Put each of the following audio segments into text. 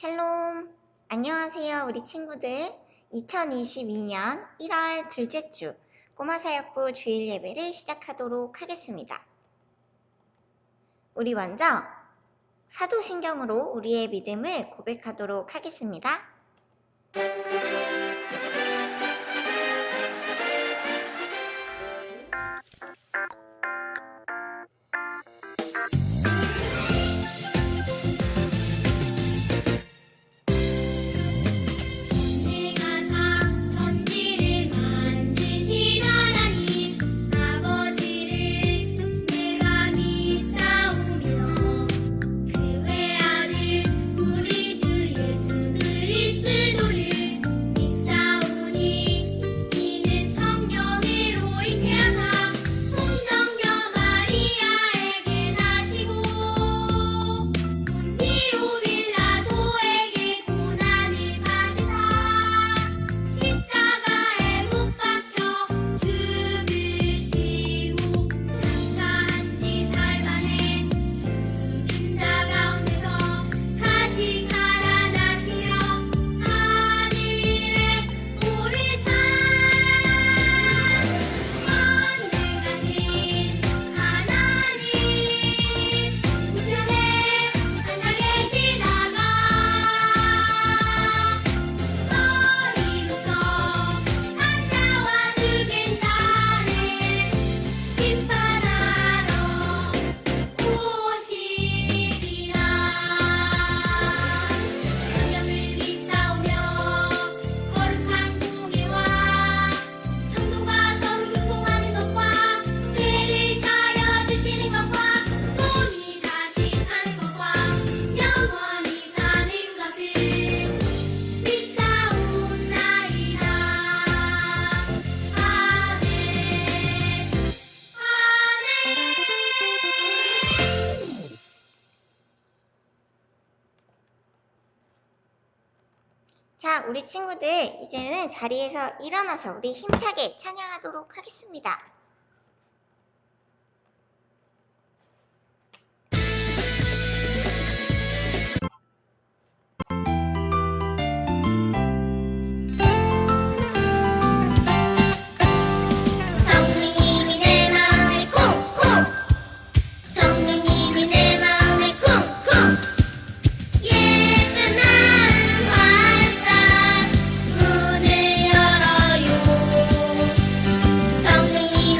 샬롬! 안녕하세요, 우리 친구들. 2022년 1월 둘째 주 꼬마사역부 주일 예배를 시작하도록 하겠습니다. 우리 먼저 사도신경으로 우리의 믿음을 고백하도록 하겠습니다. 자, 우리 친구들 이제는 자리에서 일어나서 우리 힘차게 찬양하도록 하겠습니다. 성령님이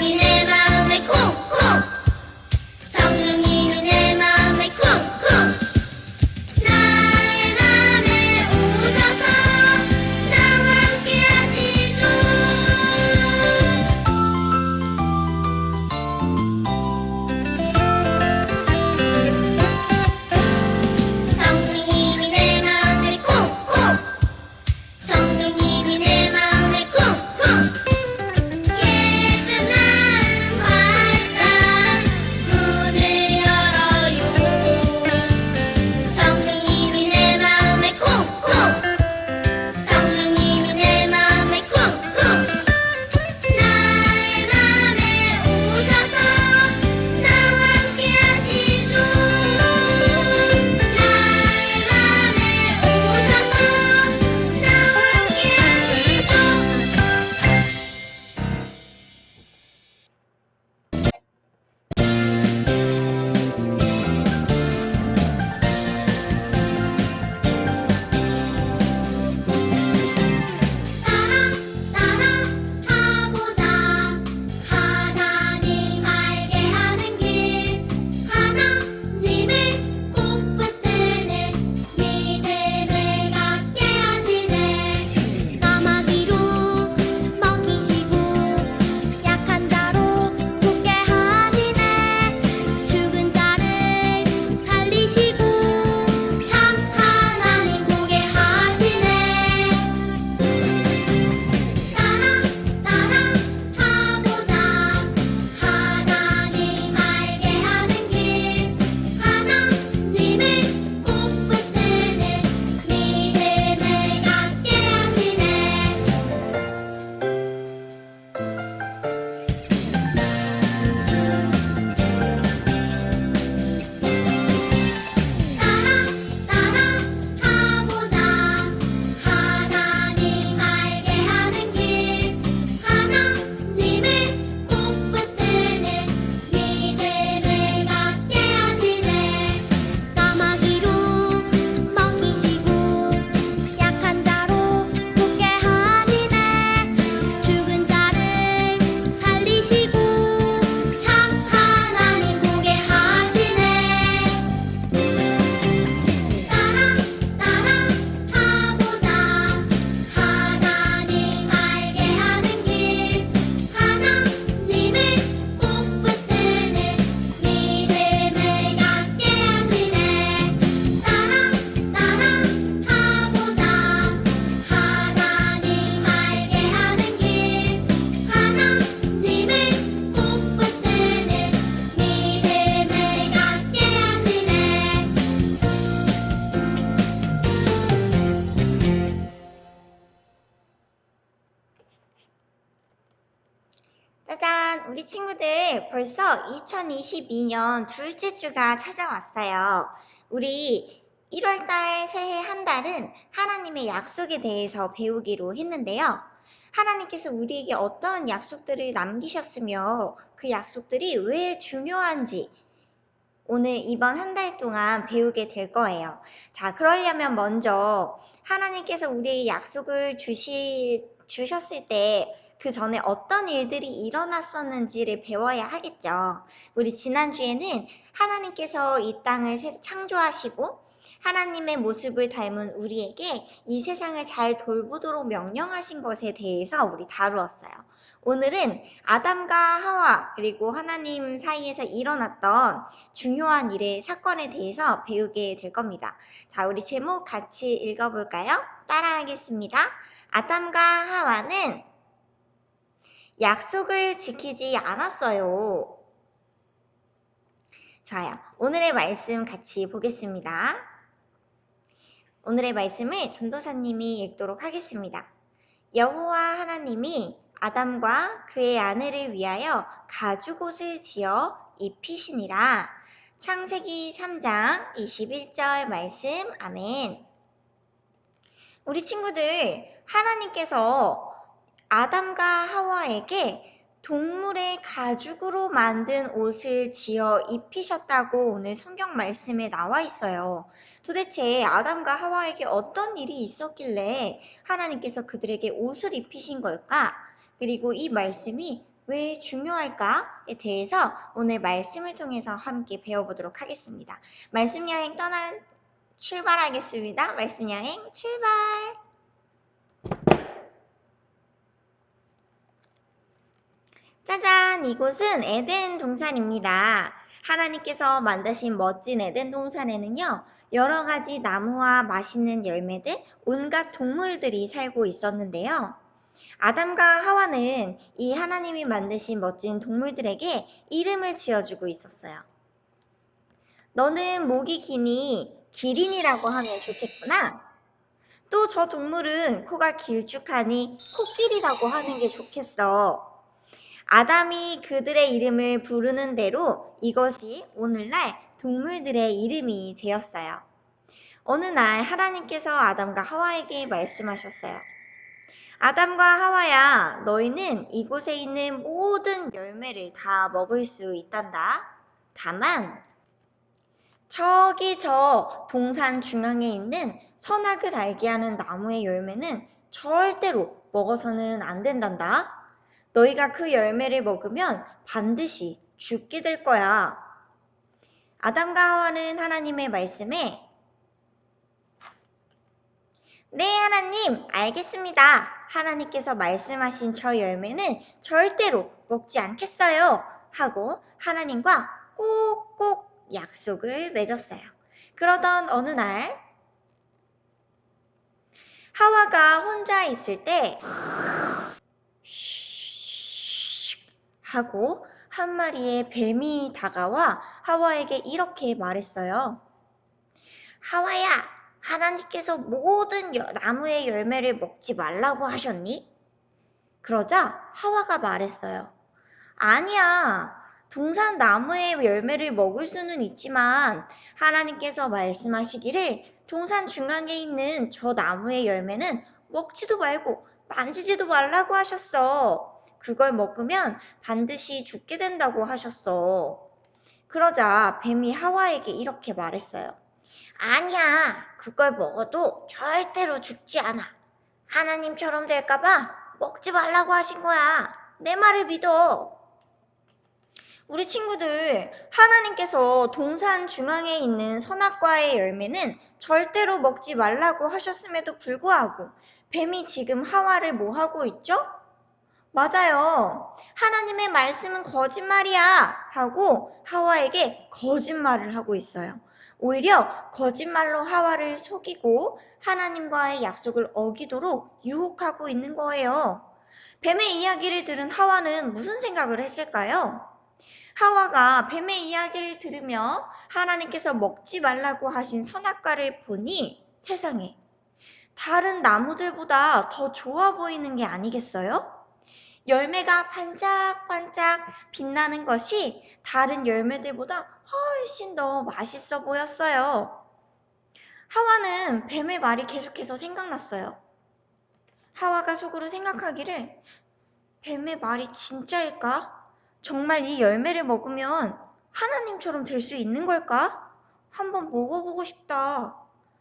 짜잔! 우리 친구들 벌써 2022년 둘째 주가 찾아왔어요. 우리 1월달 새해 한 달은 하나님의 약속에 대해서 배우기로 했는데요. 하나님께서 우리에게 어떤 약속들을 남기셨으며 그 약속들이 왜 중요한지 오늘 이번 한 달 동안 배우게 될 거예요. 자, 그러려면 먼저 하나님께서 우리에게 약속을 주셨을 때 그 전에 어떤 일들이 일어났었는지를 배워야 하겠죠. 우리 지난주에는 하나님께서 이 땅을 창조하시고 하나님의 모습을 닮은 우리에게 이 세상을 잘 돌보도록 명령하신 것에 대해서 우리 다루었어요. 오늘은 아담과 하와 그리고 하나님 사이에서 일어났던 중요한 일의 사건에 대해서 배우게 될 겁니다. 자, 우리 제목 같이 읽어볼까요? 따라하겠습니다. 아담과 하와는 약속을 지키지 않았어요. 좋아요. 오늘의 말씀 같이 보겠습니다. 오늘의 말씀을 전도사님이 읽도록 하겠습니다. 여호와 하나님이 아담과 그의 아내를 위하여 가죽옷을 지어 입히시니라. 창세기 3장 21절 말씀. 아멘. 우리 친구들, 하나님께서 아담과 하와에게 동물의 가죽으로 만든 옷을 지어 입히셨다고 오늘 성경 말씀에 나와 있어요. 도대체 아담과 하와에게 어떤 일이 있었길래 하나님께서 그들에게 옷을 입히신 걸까? 그리고 이 말씀이 왜 중요할까에 대해서 오늘 말씀을 통해서 함께 배워보도록 하겠습니다. 말씀 여행 출발하겠습니다. 말씀 여행 출발! 짜잔! 이곳은 에덴 동산입니다. 하나님께서 만드신 멋진 에덴 동산에는요, 여러 가지 나무와 맛있는 열매들, 온갖 동물들이 살고 있었는데요. 아담과 하와는 이 하나님이 만드신 멋진 동물들에게 이름을 지어주고 있었어요. 너는 목이 기니 기린이라고 하면 좋겠구나. 또 저 동물은 코가 길쭉하니 코끼리라고 하는 게 좋겠어. 아담이 그들의 이름을 부르는 대로 이것이 오늘날 동물들의 이름이 되었어요. 어느 날 하나님께서 아담과 하와에게 말씀하셨어요. 아담과 하와야, 너희는 이곳에 있는 모든 열매를 다 먹을 수 있단다. 다만 저기 저 동산 중앙에 있는 선악을 알게 하는 나무의 열매는 절대로 먹어서는 안 된단다. 너희가 그 열매를 먹으면 반드시 죽게 될 거야. 아담과 하와는 하나님의 말씀에 네, 하나님, 알겠습니다. 하나님께서 말씀하신 저 열매는 절대로 먹지 않겠어요. 하고 하나님과 꼭꼭 약속을 맺었어요. 그러던 어느 날 하와가 혼자 있을 때 하고 한 마리의 뱀이 다가와 하와에게 이렇게 말했어요. 하와야, 하나님께서 모든 나무의 열매를 먹지 말라고 하셨니? 그러자 하와가 말했어요. 아니야. 동산 나무의 열매를 먹을 수는 있지만 하나님께서 말씀하시기를 동산 중앙에 있는 저 나무의 열매는 먹지도 말고 만지지도 말라고 하셨어. 그걸 먹으면 반드시 죽게 된다고 하셨어. 그러자 뱀이 하와에게 이렇게 말했어요. 아니야. 그걸 먹어도 절대로 죽지 않아. 하나님처럼 될까봐 먹지 말라고 하신 거야. 내 말을 믿어. 우리 친구들, 하나님께서 동산 중앙에 있는 선악과의 열매는 절대로 먹지 말라고 하셨음에도 불구하고 뱀이 지금 하와를 뭐 하고 있죠? 맞아요. 하나님의 말씀은 거짓말이야 하고 하와에게 거짓말을 하고 있어요. 오히려 거짓말로 하와를 속이고 하나님과의 약속을 어기도록 유혹하고 있는 거예요. 뱀의 이야기를 들은 하와는 무슨 생각을 했을까요? 하와가 뱀의 이야기를 들으며 하나님께서 먹지 말라고 하신 선악과를 보니 세상에 다른 나무들보다 더 좋아 보이는 게 아니겠어요? 열매가 반짝반짝 빛나는 것이 다른 열매들보다 훨씬 더 맛있어 보였어요. 하와는 뱀의 말이 계속해서 생각났어요. 하와가 속으로 생각하기를 뱀의 말이 진짜일까? 정말 이 열매를 먹으면 하나님처럼 될 수 있는 걸까? 한번 먹어보고 싶다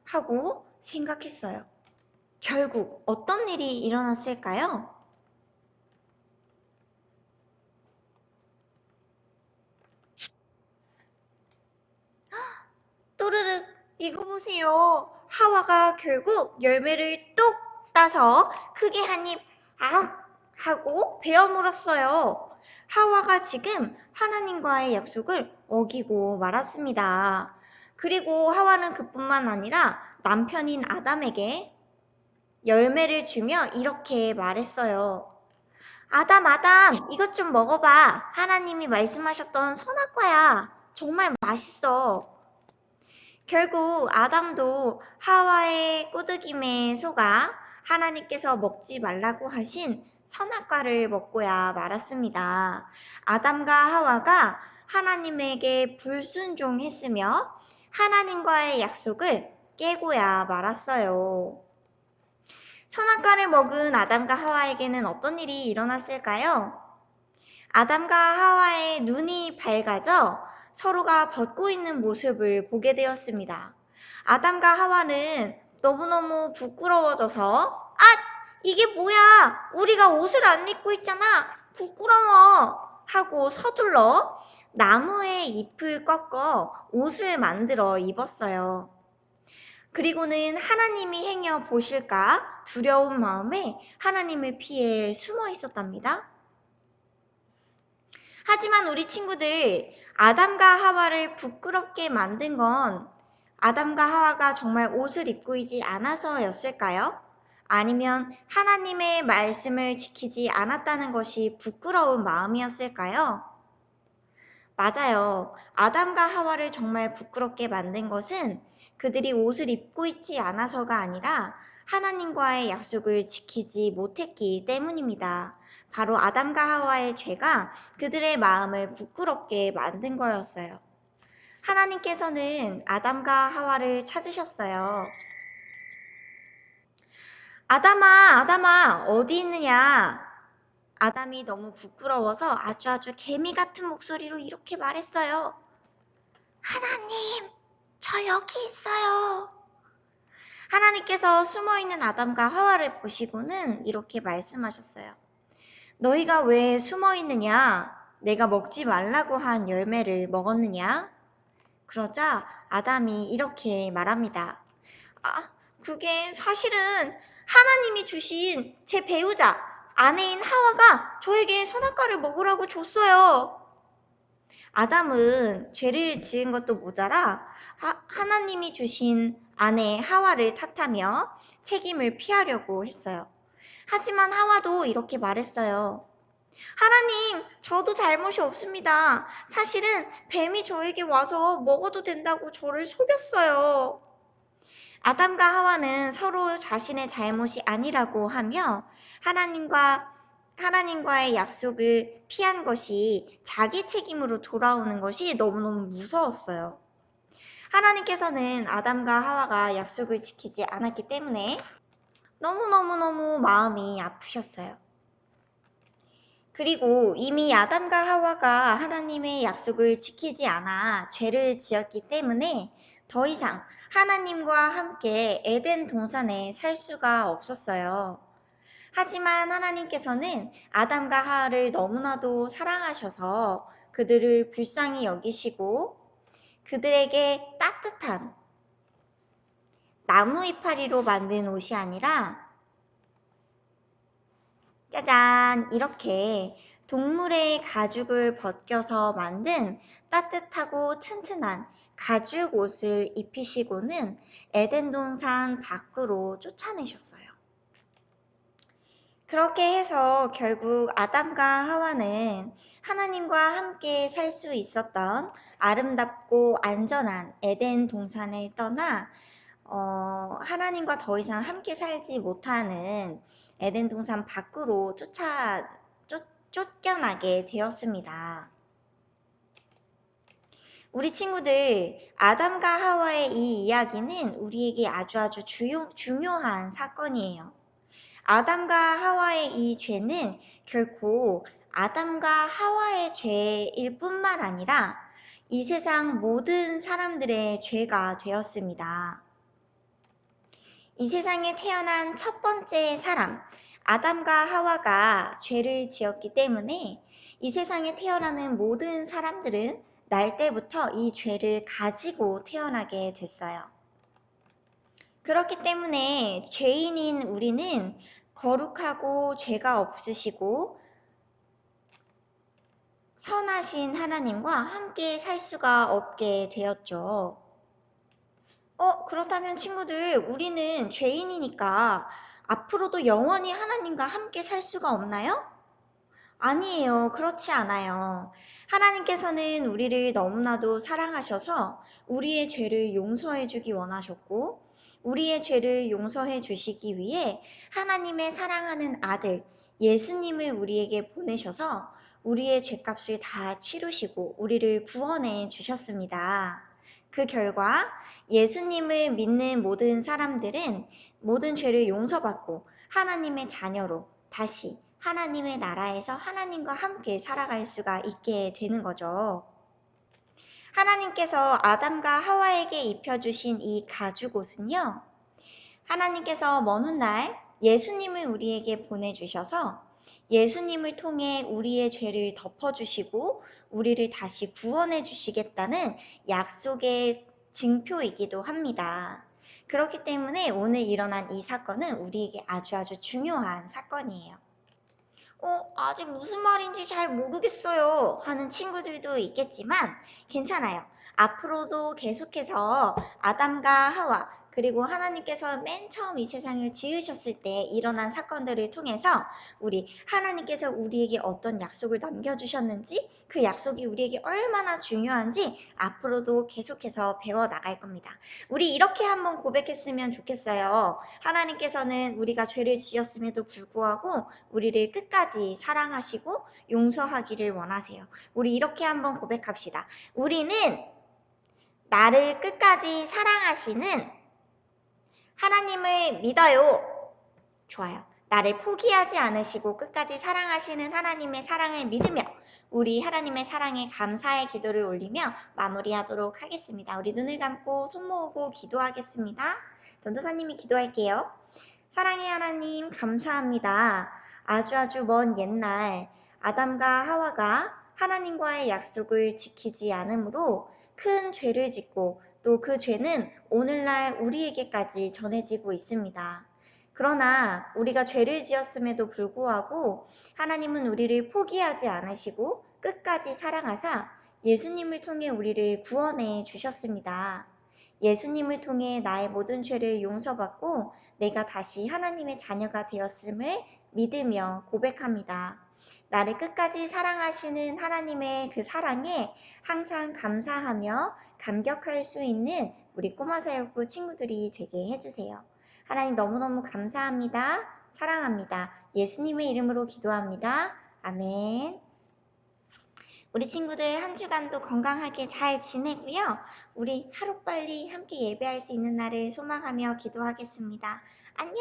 하고 생각했어요. 결국 어떤 일이 일어났을까요? 또르륵, 이거 보세요. 하와가 결국 열매를 뚝 따서 크게 한 입, 아! 하고 베어 물었어요. 하와가 지금 하나님과의 약속을 어기고 말았습니다. 그리고 하와는 그뿐만 아니라 남편인 아담에게 열매를 주며 이렇게 말했어요. 아담, 아담, 이것 좀 먹어봐. 하나님이 말씀하셨던 선악과야. 정말 맛있어. 결국 아담도 하와의 꼬드김에 속아 하나님께서 먹지 말라고 하신 선악과를 먹고야 말았습니다. 아담과 하와가 하나님에게 불순종했으며 하나님과의 약속을 깨고야 말았어요. 선악과를 먹은 아담과 하와에게는 어떤 일이 일어났을까요? 아담과 하와의 눈이 밝아져 서로가 벗고 있는 모습을 보게 되었습니다. 아담과 하와는 너무너무 부끄러워져서 이게 뭐야? 우리가 옷을 안 입고 있잖아. 부끄러워. 하고 서둘러 나무의 잎을 꺾어 옷을 만들어 입었어요. 그리고는 하나님이 행여 보실까 두려운 마음에 하나님을 피해 숨어 있었답니다. 하지만 우리 친구들, 아담과 하와를 부끄럽게 만든 건 아담과 하와가 정말 옷을 입고 있지 않아서였을까요? 아니면 하나님의 말씀을 지키지 않았다는 것이 부끄러운 마음이었을까요? 맞아요. 아담과 하와를 정말 부끄럽게 만든 것은 그들이 옷을 입고 있지 않아서가 아니라 하나님과의 약속을 지키지 못했기 때문입니다. 바로 아담과 하와의 죄가 그들의 마음을 부끄럽게 만든 거였어요. 하나님께서는 아담과 하와를 찾으셨어요. 아담아, 아담아, 어디 있느냐? 아담이 너무 부끄러워서 아주 개미 같은 목소리로 이렇게 말했어요. 하나님, 저 여기 있어요. 하나님께서 숨어있는 아담과 하와를 보시고는 이렇게 말씀하셨어요. 너희가 왜 숨어있느냐? 내가 먹지 말라고 한 열매를 먹었느냐? 그러자 아담이 이렇게 말합니다. 그게 사실은 하나님이 주신 제 배우자, 아내인 하와가 저에게 선악과를 먹으라고 줬어요. 아담은 죄를 지은 것도 모자라 하나님이 주신 아내 하와를 탓하며 책임을 피하려고 했어요. 하지만 하와도 이렇게 말했어요. 하나님, 저도 잘못이 없습니다. 사실은 뱀이 저에게 와서 먹어도 된다고 저를 속였어요. 아담과 하와는 서로 자신의 잘못이 아니라고 하며 하나님과의 약속을 피한 것이 자기 책임으로 돌아오는 것이 너무너무 무서웠어요. 하나님께서는 아담과 하와가 약속을 지키지 않았기 때문에 너무너무너무 마음이 아프셨어요. 그리고 이미 아담과 하와가 하나님의 약속을 지키지 않아 죄를 지었기 때문에 더 이상 하나님과 함께 에덴 동산에 살 수가 없었어요. 하지만 하나님께서는 아담과 하와를 너무나도 사랑하셔서 그들을 불쌍히 여기시고 그들에게 따뜻한 나무 이파리로 만든 옷이 아니라 짜잔! 이렇게 동물의 가죽을 벗겨서 만든 따뜻하고 튼튼한 가죽 옷을 입히시고는 에덴 동산 밖으로 쫓아내셨어요. 그렇게 해서 결국 아담과 하와는 하나님과 함께 살 수 있었던 아름답고 안전한 에덴 동산을 떠나 하나님과 더 이상 함께 살지 못하는 에덴 동산 밖으로 쫓겨나게 되었습니다. 우리 친구들, 아담과 하와의 이 이야기는 우리에게 아주 중요한 사건이에요. 아담과 하와의 이 죄는 결코 아담과 하와의 죄일 뿐만 아니라 이 세상 모든 사람들의 죄가 되었습니다. 이 세상에 태어난 첫 번째 사람, 아담과 하와가 죄를 지었기 때문에 이 세상에 태어나는 모든 사람들은 날 때부터 이 죄를 가지고 태어나게 됐어요. 그렇기 때문에 죄인인 우리는 거룩하고 죄가 없으시고 선하신 하나님과 함께 살 수가 없게 되었죠. 그렇다면 친구들, 우리는 죄인이니까 앞으로도 영원히 하나님과 함께 살 수가 없나요? 아니에요. 그렇지 않아요. 하나님께서는 우리를 너무나도 사랑하셔서 우리의 죄를 용서해 주기 원하셨고, 우리의 죄를 용서해 주시기 위해 하나님의 사랑하는 아들, 예수님을 우리에게 보내셔서 우리의 죄값을 다 치르시고 우리를 구원해 주셨습니다. 그 결과 예수님을 믿는 모든 사람들은 모든 죄를 용서받고 하나님의 자녀로 다시 하나님의 나라에서 하나님과 함께 살아갈 수가 있게 되는 거죠. 하나님께서 아담과 하와에게 입혀주신 이 가죽옷은요, 하나님께서 먼 훗날 예수님을 우리에게 보내주셔서 예수님을 통해 우리의 죄를 덮어주시고 우리를 다시 구원해 주시겠다는 약속의 증표이기도 합니다. 그렇기 때문에 오늘 일어난 이 사건은 우리에게 아주 중요한 사건이에요. 아직 무슨 말인지 잘 모르겠어요 하는 친구들도 있겠지만 괜찮아요. 앞으로도 계속해서 아담과 하와 그리고 하나님께서 맨 처음 이 세상을 지으셨을 때 일어난 사건들을 통해서 우리 하나님께서 우리에게 어떤 약속을 남겨주셨는지 그 약속이 우리에게 얼마나 중요한지 앞으로도 계속해서 배워나갈 겁니다. 우리 이렇게 한번 고백했으면 좋겠어요. 하나님께서는 우리가 죄를 지었음에도 불구하고 우리를 끝까지 사랑하시고 용서하기를 원하세요. 우리 이렇게 한번 고백합시다. 우리는 나를 끝까지 사랑하시는 하나님을 믿어요. 좋아요. 나를 포기하지 않으시고 끝까지 사랑하시는 하나님의 사랑을 믿으며 우리 하나님의 사랑에 감사의 기도를 올리며 마무리하도록 하겠습니다. 우리 눈을 감고 손 모으고 기도하겠습니다. 전도사님이 기도할게요. 사랑의 하나님 감사합니다. 아주 먼 옛날 아담과 하와가 하나님과의 약속을 지키지 않으므로 큰 죄를 짓고 또 그 죄는 오늘날 우리에게까지 전해지고 있습니다. 그러나 우리가 죄를 지었음에도 불구하고 하나님은 우리를 포기하지 않으시고 끝까지 사랑하사 예수님을 통해 우리를 구원해 주셨습니다. 예수님을 통해 나의 모든 죄를 용서받고 내가 다시 하나님의 자녀가 되었음을 믿으며 고백합니다. 나를 끝까지 사랑하시는 하나님의 그 사랑에 항상 감사하며 감격할 수 있는 우리 꼬마 사역부 친구들이 되게 해주세요. 하나님 너무너무 감사합니다. 사랑합니다. 예수님의 이름으로 기도합니다. 아멘. 우리 친구들 한 주간도 건강하게 잘 지내고요. 우리 하루빨리 함께 예배할 수 있는 날을 소망하며 기도하겠습니다. 안녕!